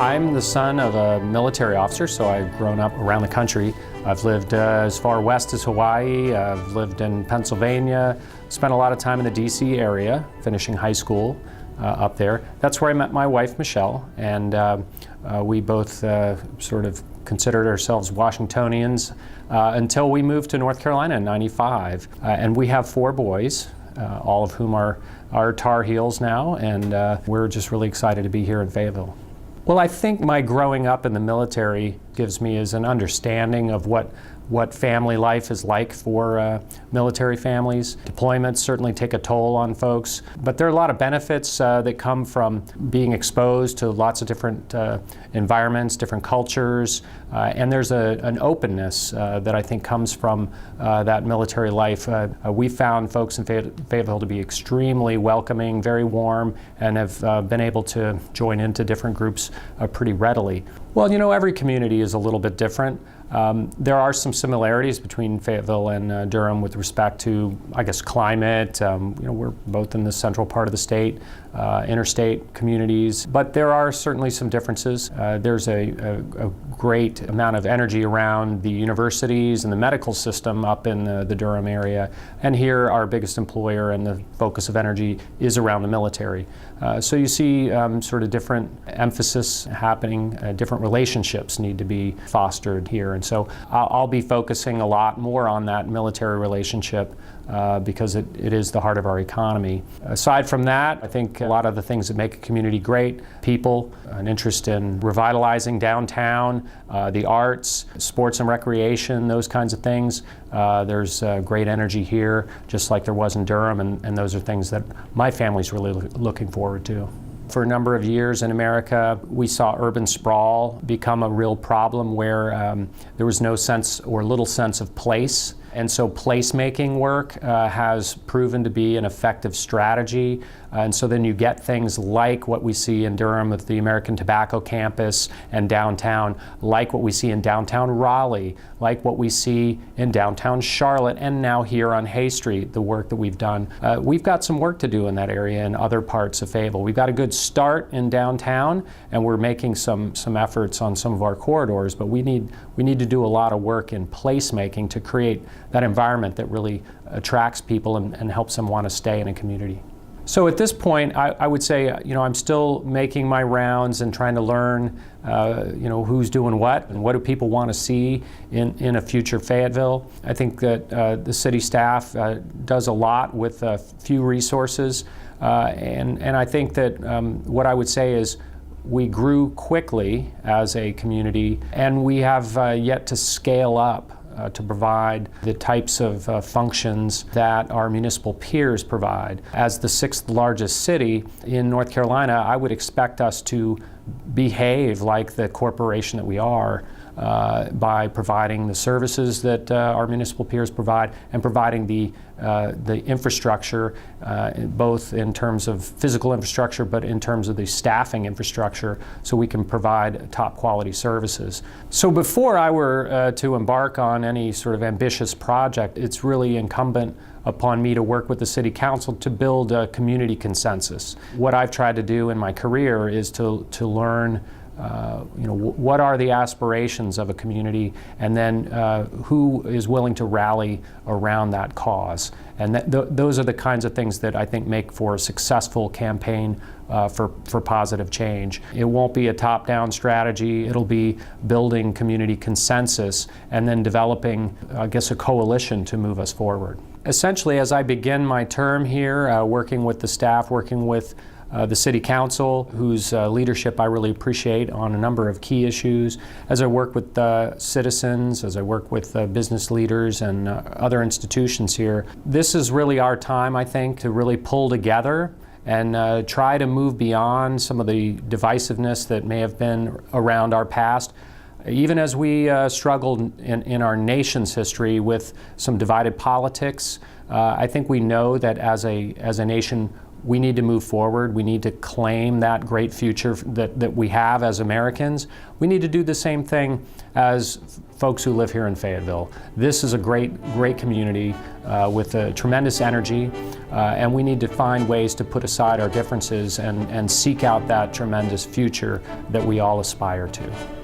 I'm the son of a military officer, so I've grown up around the country. I've lived as far west as Hawaii, I've lived in Pennsylvania, spent a lot of time in the DC area, finishing high school up there. That's where I met my wife, Michelle, and we both sort of considered ourselves Washingtonians until we moved to North Carolina in '95. And we have 4 boys, all of whom are Tar Heels now, and we're just really excited to be here in Fayetteville. Well, I think my growing up in the military gives me an understanding of what family life is like for military families. Deployments certainly take a toll on folks, but there are a lot of benefits that come from being exposed to lots of different environments, different cultures, and there's an openness that I think comes from that military life. We found folks in Fayetteville to be extremely welcoming, very warm, and have been able to join into different groups pretty readily. Well, you know, every community is a little bit different. There are some similarities between Fayetteville and Durham with respect to, I guess, climate. You know, we're both in the central part of the state, interstate communities, but there are certainly some differences. There's a great amount of energy around the universities and the medical system up in the Durham area, and here our biggest employer and the focus of energy is around the military. So you see sort of different emphasis happening, different relationships need to be fostered here. And so I'll be focusing a lot more on that military relationship because it is the heart of our economy. Aside from that, I think a lot of the things that make a community great, people, an interest in revitalizing downtown, the arts, sports and recreation, those kinds of things. There's great energy here, just like there was in Durham, and those are things that my family's really looking forward to. For a number of years in America, we saw urban sprawl become a real problem where there was no sense or little sense of place. And so placemaking work has proven to be an effective strategy. And so then you get things like what we see in Durham with the American Tobacco Campus and downtown, like what we see in downtown Raleigh, like what we see in downtown Charlotte, and now here on Hay Street, the work that we've done. We've got some work to do in that area in other parts of Fayetteville. We've got a good start in downtown, and we're making some efforts on some of our corridors, but we need to do a lot of work in placemaking to create that environment that really attracts people and helps them want to stay in a community. So at this point, I would say, you know, I'm still making my rounds and trying to learn, you know, who's doing what and what do people want to see in a future Fayetteville. I think that the city staff does a lot with few resources, and I think that what I would say is we grew quickly as a community, and we have yet to scale up to provide the types of functions that our municipal peers provide. As the 6th largest city in North Carolina, I would expect us to behave like the corporation that we are by providing the services that our municipal peers provide and providing the infrastructure, both in terms of physical infrastructure, but in terms of the staffing infrastructure, so we can provide top quality services. So before I were to embark on any sort of ambitious project, it's really incumbent upon me to work with the City Council to build a community consensus. What I've tried to do in my career is to learn you know, what are the aspirations of a community, and then who is willing to rally around that cause. And those are the kinds of things that I think make for a successful campaign for positive change. It won't be a top-down strategy. It'll be building community consensus and then developing, I guess, a coalition to move us forward. Essentially, as I begin my term here, working with the staff, working with the City Council, whose leadership I really appreciate on a number of key issues, as I work with citizens, as I work with business leaders and other institutions here. This is really our time, I think, to really pull together and try to move beyond some of the divisiveness that may have been around our past. Even as we struggled in our nation's history with some divided politics, I think we know that as a nation We need to move forward. We need to claim that great future that we have as Americans. We need to do the same thing as folks who live here in Fayetteville. This is a great community with a tremendous energy, and we need to find ways to put aside our differences and seek out that tremendous future that we all aspire to.